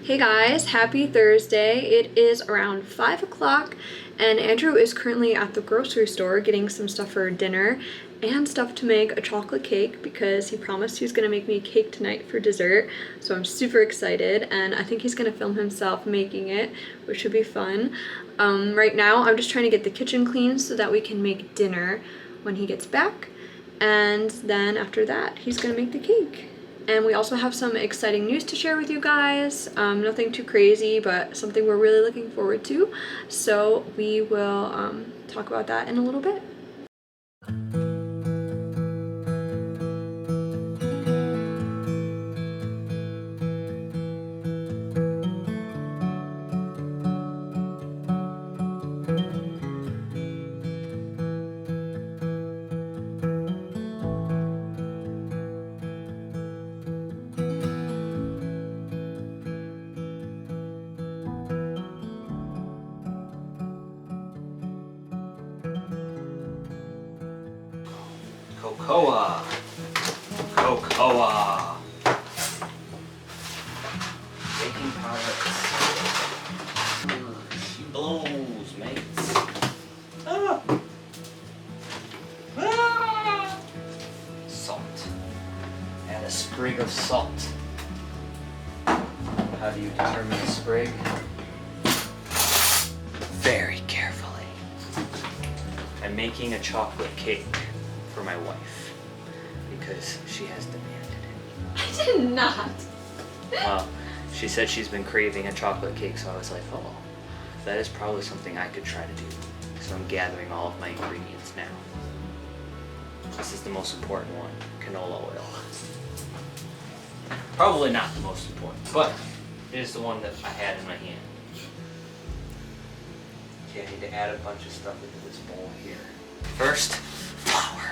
Hey guys, happy Thursday. It is around 5 o'clock and Andrew is currently at the grocery store getting some stuff for dinner and stuff to make a chocolate cake because he promised he was going to make me a cake tonight for dessert. So I'm super excited and I think he's going to film himself making it, which should be fun. Right now I'm just trying to get the kitchen clean so that we can make dinner when he gets back. And then after that, he's going to make the cake. And we also have some exciting news to share with you guys. Nothing too crazy, but something we're really looking forward to. So we will talk about that in a little bit. Cocoa. Baking products. She blows, mates. Salt. Add a sprig of salt. How do you determine a sprig? Very carefully. I'm making a chocolate cake for my wife because she has demanded it. I did not. Well, she said she's been craving a chocolate cake, so I was like, oh, that is probably something I could try to do. So I'm gathering all of my ingredients now. This is the most important one, canola oil. Probably not the most important, but it is the one that I had in my hand. Okay, I need to add a bunch of stuff into this bowl here. First, flour.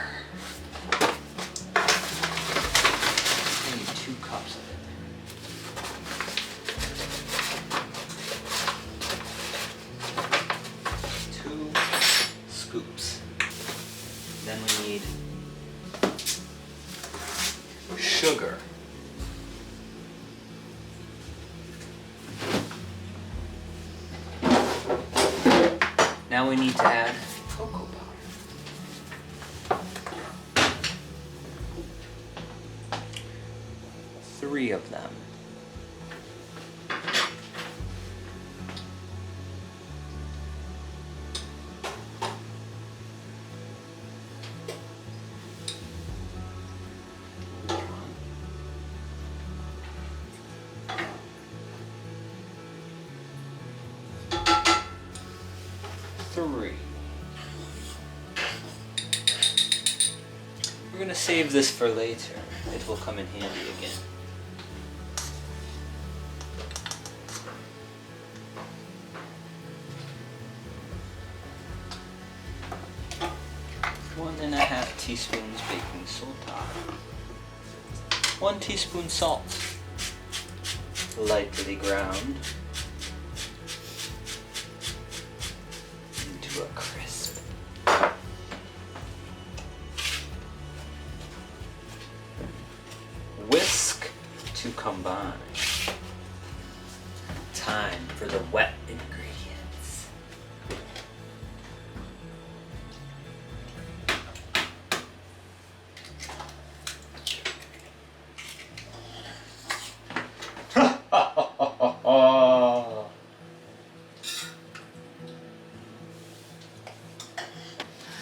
I need 2 cups of it. 2 scoops. Then we need sugar. Now we need to add cocoa powder. 3 of them. We're gonna save this for later. It will come in handy again. One and a half teaspoons baking soda. 1 teaspoon salt. Lightly ground into a crisp. Whisk to combine. Time for the wet ingredients.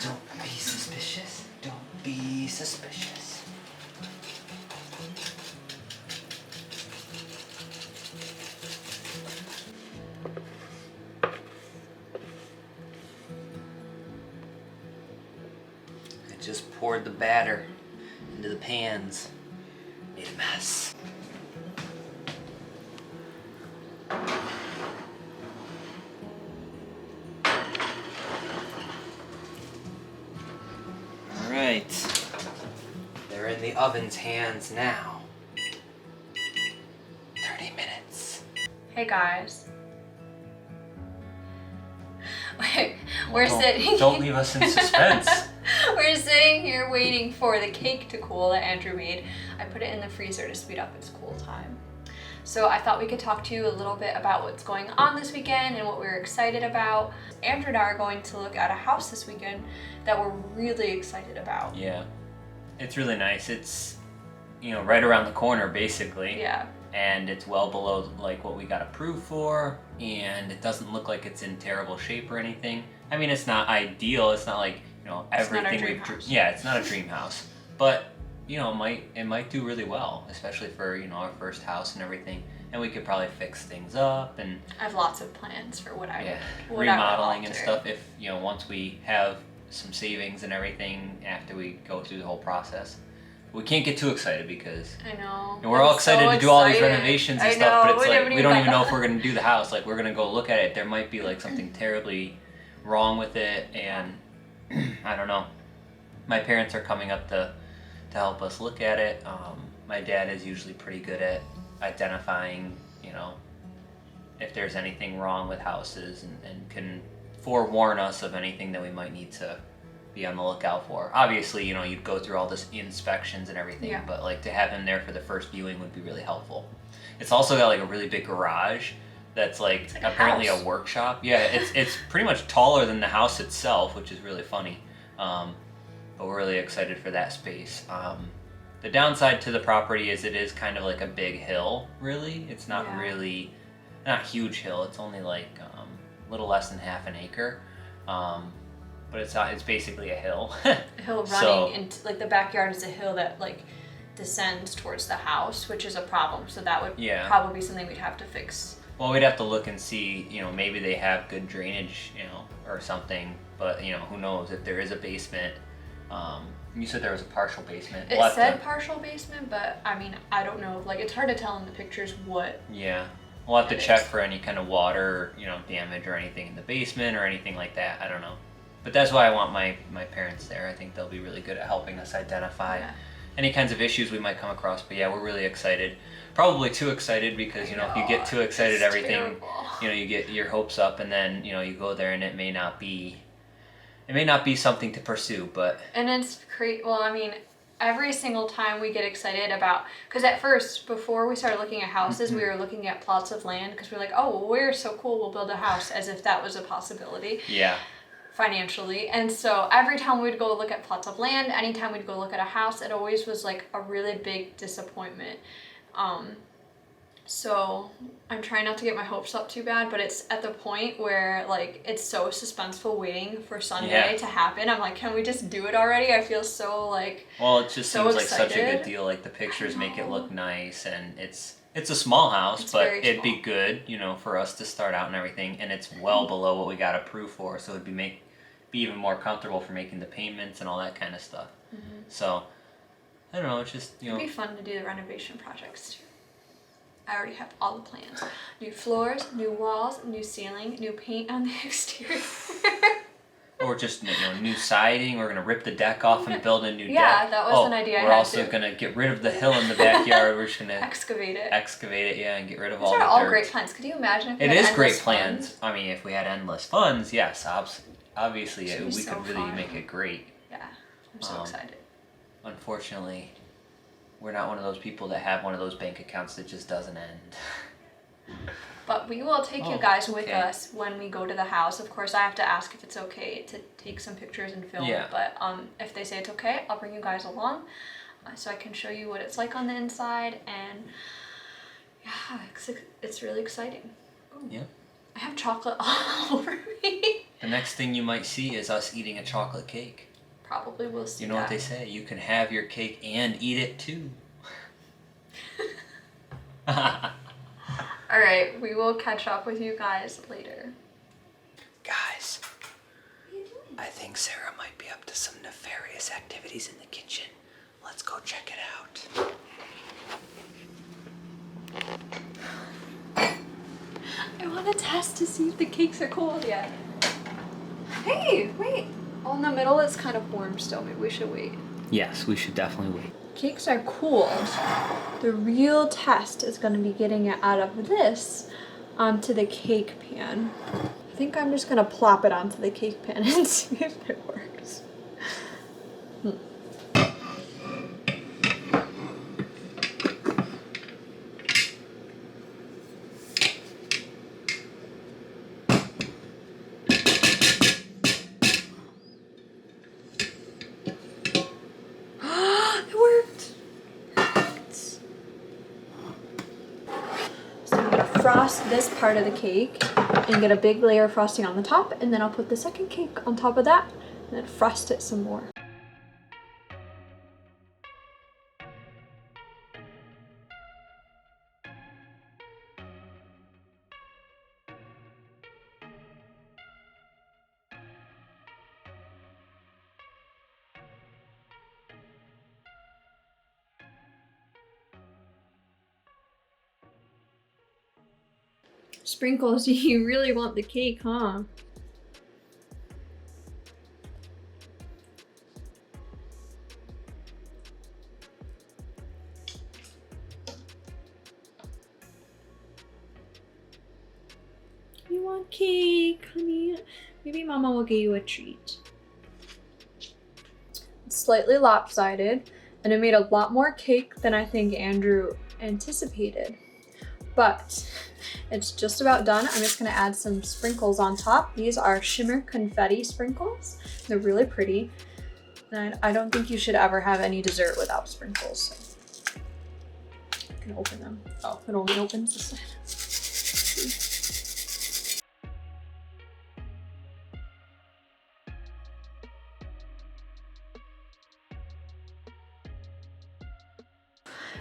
Don't be suspicious. Don't be suspicious. I just poured the batter into the pans. Made a mess. Alright. They're in the oven's hands now. 30 minutes. Hey guys. We're sitting. Don't leave us in suspense. We're sitting here waiting for the cake to cool that Andrew made. I put it in the freezer to speed up its cool time. So I thought we could talk to you a little bit about what's going on this weekend and what we're excited about. Andrew and I are going to look at a house this weekend that we're really excited about. Yeah, it's really nice. It's, right around the corner basically. Yeah. And it's well below like what we got approved for, and it doesn't look like it's in terrible shape or anything. I mean, it's not ideal. It's not like everything we've. Yeah, it's not a dream house, but it might do really well, especially for our first house and everything. And we could probably fix things up, and I have lots of plans for what I would remodeling and stuff. If once we have some savings and everything after we go through the whole process. We can't get too excited because I know we're all excited to do all these renovations and stuff, but it's like we don't even know if we're gonna do the house. Like we're gonna go look at it. There might be like something terribly wrong with it, and I don't know. My parents are coming up to help us look at it. My dad is usually pretty good at identifying, if there's anything wrong with houses and can forewarn us of anything that we might need to be on the lookout for. Obviously, you'd go through all this inspections and everything, but like to have him there for the first viewing would be really helpful. It's also got like a really big garage that's like apparently a workshop. Yeah, it's pretty much taller than the house itself, which is really funny. But we're really excited for that space. The downside to the property is it is kind of like a big hill, really. It's not really, not a huge hill. It's only like a little less than half an acre. But it's basically a hill. A hill running into like the backyard is a hill that like descends towards the house, which is a problem. So that would probably be something we'd have to fix. Well, we'd have to look and see, maybe they have good drainage, or something. But who knows if there is a basement. You said there was a partial basement. It said partial basement, but I mean I don't know. Like it's hard to tell in the pictures what. Yeah. We'll have to check for any kind of water, damage or anything in the basement or anything like that. I don't know. But that's why I want my parents there. I think they'll be really good at helping us identify any kinds of issues we might come across. But yeah, we're really excited. Probably too excited because, if you get too excited, everything, you get your hopes up, and then, you go there and it may not be something to pursue, but. And it's great. Well, I mean, every single time we get excited about, because at first, before we started looking at houses, we were looking at plots of land because we're like, oh, well, we're so cool, we'll build a house, as if that was a possibility. Yeah. Financially. And so every time we'd go look at plots of land, anytime we'd go look at a house, it always was like a really big disappointment. So I'm trying not to get my hopes up too bad, but it's at the point where like it's so suspenseful waiting for Sunday to happen. I'm like, can we just do it already? I feel so like well, it just seems like such a good deal. Like the pictures make it look nice, and it's a small house, but it'd be good, for us to start out and everything. And it's well below what we got approved for, so it'd be even more comfortable for making the payments and all that kind of stuff. So I don't know. It's just it'd be fun to do the renovation projects too. I already have all the plans: new floors, new walls, new ceiling, new paint on the exterior. Or just new siding. We're gonna rip the deck off and build a new deck. Yeah, that was an idea. We're also gonna get rid of the hill in the backyard. We're just gonna excavate it, and get rid of all the dirt. These are all great plans. Could you imagine if we had endless great plans? I mean, if we had endless funds, yes, obviously we could really make it great. Yeah, I'm so excited. Unfortunately, we're not one of those people that have one of those bank accounts that just doesn't end. But we will take you guys with us when we go to the house. Of course, I have to ask if it's okay to take some pictures and film. Yeah. But if they say it's okay, I'll bring you guys along so I can show you what it's like on the inside. And yeah, it's really exciting. Ooh. Yeah. I have chocolate all over me. The next thing you might see is us eating a chocolate cake. Probably will see. You know what they say? You can have your cake and eat it too. All right, we will catch up with you guys later. Guys, what are you doing? I think Sarah might be up to some nefarious activities in the kitchen. Let's go check it out. I want to test to see if the cakes are cold yet. Hey, wait. Oh, in the middle it's kind of warm still. Maybe we should wait. Yes, we should definitely wait. Cakes are cooled. The real test is going to be getting it out of this onto the cake pan. I think I'm just going to plop it onto the cake pan and see if it works. frost this part of the cake and get a big layer of frosting on the top, and then I'll put the second cake on top of that and then frost it some more. Sprinkles, you really want the cake, huh? You want cake, honey? Maybe Mama will get you a treat. It's slightly lopsided, and it made a lot more cake than I think Andrew anticipated. But it's just about done. I'm just gonna add some sprinkles on top. These are shimmer confetti sprinkles. They're really pretty. And I don't think you should ever have any dessert without sprinkles. So you can open them. Oh, it only opens this side.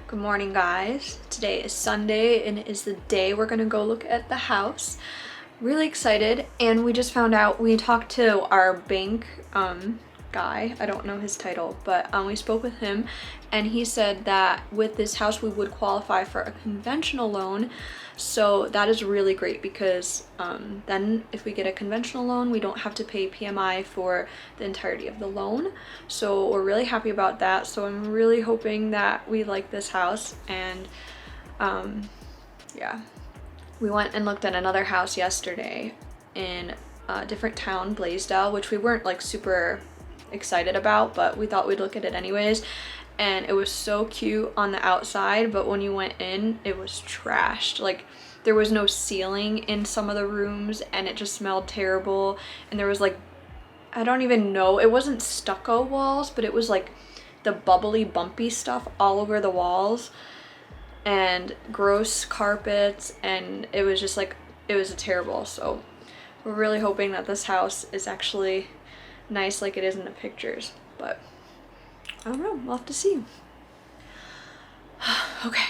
Good morning, guys. Today is Sunday and it is the day we're gonna go look at the house. Really excited, and we just found out, we talked to our bank guy, I don't know his title, but we spoke with him, and he said that with this house we would qualify for a conventional loan. So that is really great because then if we get a conventional loan, we don't have to pay PMI for the entirety of the loan. So we're really happy about that. So I'm really hoping that we like this house. And yeah, we went and looked at another house yesterday in a different town, Blaisdell, which we weren't like super excited about, but we thought we'd look at it anyways. And it was so cute on the outside, but when you went in, it was trashed. Like, there was no ceiling in some of the rooms, and it just smelled terrible. And there was like, I don't even know, it wasn't stucco walls, but it was like the bubbly, bumpy stuff all over the walls, and gross carpets, and it was just like, it was terrible. So we're really hoping that this house is actually nice like it is in the pictures, but I don't know, we'll have to see. Okay.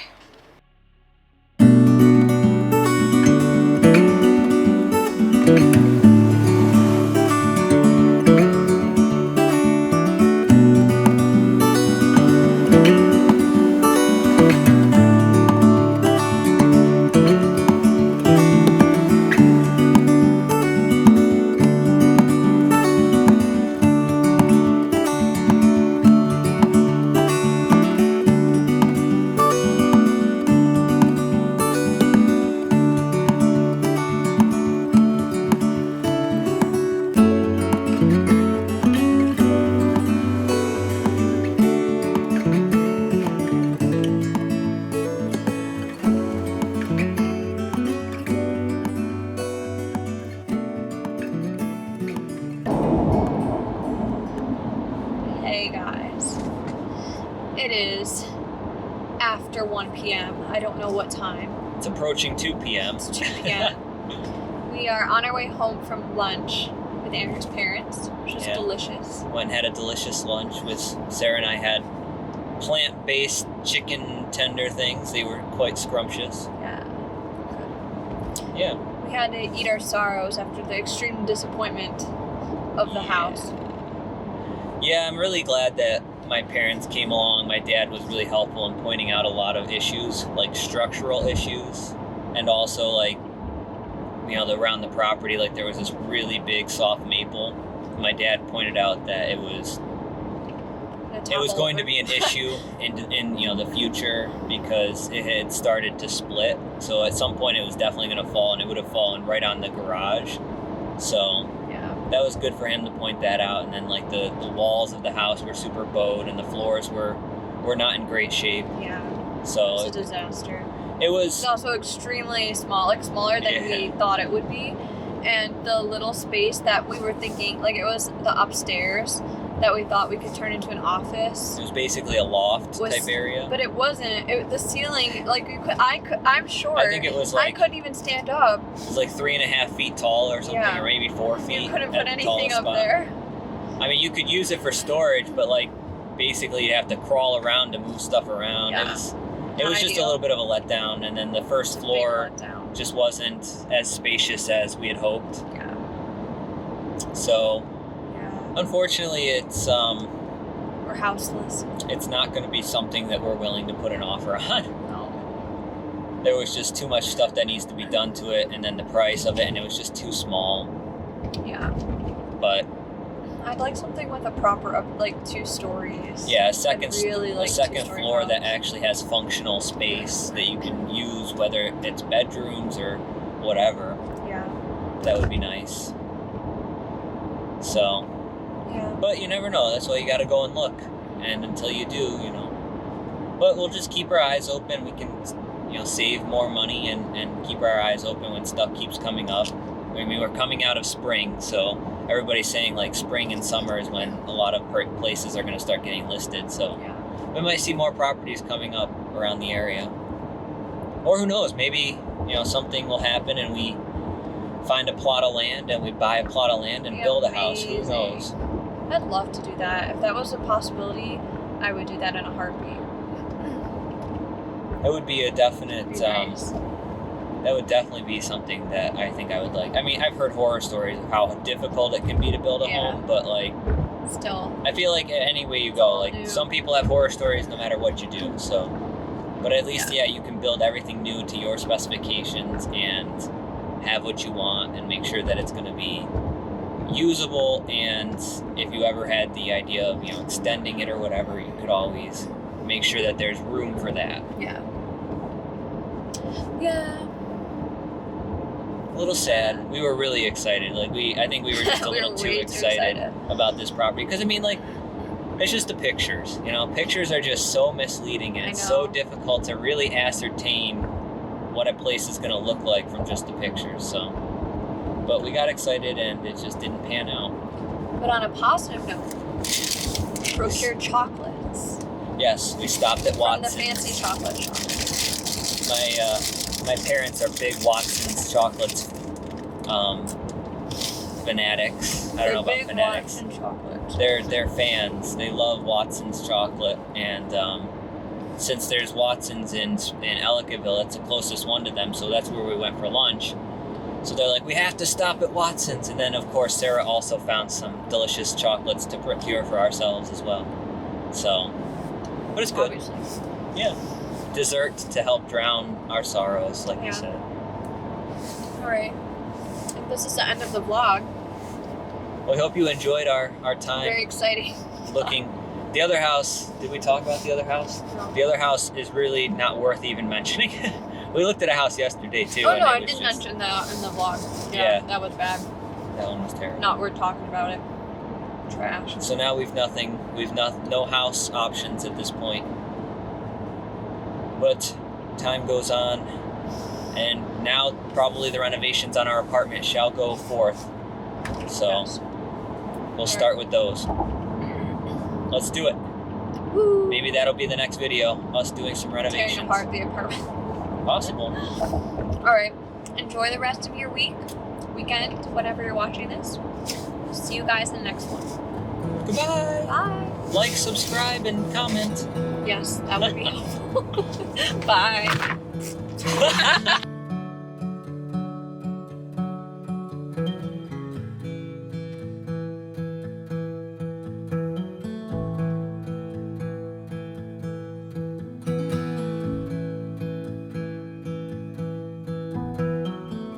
Hey guys, it is after 1 p.m. I don't know what time. It's approaching 2 p.m. It's 2 p.m. We are on our way home from lunch with Andrew's parents, which was delicious. Went and had a delicious lunch with Sarah, and I had plant-based chicken tender things. They were quite scrumptious. Yeah. Yeah. We had to eat our sorrows after the extreme disappointment of the house. Yeah, I'm really glad that my parents came along. My dad was really helpful in pointing out a lot of issues, like structural issues, and also like, you know, around the property, like there was this really big soft maple. My dad pointed out that it was going to be an issue in you know, the future because it had started to split. So at some point it was definitely going to fall, and it would have fallen right on the garage. So that was good for him to point that out. And then like the walls of the house were super bowed, and the floors were not in great shape. Yeah. So it's a disaster. It was. It's also extremely small, like smaller than we thought it would be. And the little space that we were thinking, like it was the upstairs, that we thought we could turn into an office. It was basically a loft type area. But it wasn't. The ceiling, like I'm short. I think it was like I couldn't even stand up. It was like 3.5 feet tall or something, Yeah. or maybe 4 feet. You couldn't at put the anything tallest up spot. there. I mean, you could use it for storage, but like basically you'd have to crawl around to move stuff around. Yeah. It was just a little bit of a letdown, and then the first floor Big letdown. just wasn't as spacious as we had hoped. Yeah. So Yeah. unfortunately, it's We're houseless. it's not going to be something that we're willing to put an offer on. No. There was just too much stuff that needs to be done to it, and then the price of it, and it was just too small. Yeah. But I'd like something with a proper, like 2 stories. yeah, a second, really like a second 2-story floor house. that actually has functional space that you can use, whether it's bedrooms or whatever. Yeah. That would be nice. So, Yeah. but you never know. That's why you got to go and look. And until you do, you know. But we'll just keep our eyes open. We can, you know, save more money and keep our eyes open when stuff keeps coming up. I mean, we're coming out of spring, so everybody's saying like spring and summer is when a lot of places are going to start getting listed. So Yeah. we might see more properties coming up around the area. Or who knows, maybe, you know, something will happen and we find a plot of land and we buy a plot of land and Be build a house. Who amazing. knows? I'd love to do that. If that was a possibility, I would do that in a heartbeat. That would be a definite, It'd be nice. that would definitely be something that I think I would like. I mean, I've heard horror stories of how difficult it can be to build a Yeah. home, but like, Still. I feel like any way you go, like New. some people have horror stories no matter what you do, so. But at least, yeah, you can build everything new to your specifications and have what you want and make sure that it's going to be usable. And if you ever had the idea of, you know, extending it or whatever, you could always make sure that there's room for that. Yeah. Yeah. A little sad. We were really excited. Like I think we were just a We were little too way too excited excited. about this property. Because I mean, like, it's just the pictures. You know, pictures are just so misleading, and I it's so know. difficult to really ascertain what a place is going to look like from just the pictures. So, but we got excited, and it just didn't pan out. But on a positive note, procure chocolates Yes, we stopped at from the Watson's. fancy chocolate shop. My parents are big Watson's chocolates fanatics. I don't know about Big fanatics. Watson chocolate. They're fans. They love Watson's chocolate, and since there's Watson's in Ellicottville, it's the closest one to them, so that's where we went for lunch. So they're like, we have to stop at Watson's, and then of course Sarah also found some delicious chocolates to procure for ourselves as well. So, but it's good. Obviously. Yeah, dessert to help drown our sorrows, like you Yeah. said. All right. And this is the end of the vlog. Well, I hope you enjoyed our time Very exciting. looking. The other house, did we talk about the other house? No. The other house is really not worth even mentioning. We looked at a house yesterday too. Oh and no, it I was did just- mention that in the vlog. Yeah. That was bad. That one was terrible. Not worth talking about it. Trash. So now we've no house options at this point. But time goes on, and now probably the renovations on our apartment shall go forth. So Yes. we'll start with those. Let's do it. Woo. Maybe that'll be the next video, us doing some Tearing renovations. apart the apartment. Possible. All right. Enjoy the rest of your weekend, whenever you're watching this. See you guys in the next one. Goodbye. Bye. Like, subscribe, and comment. Yes, that would be helpful. Bye.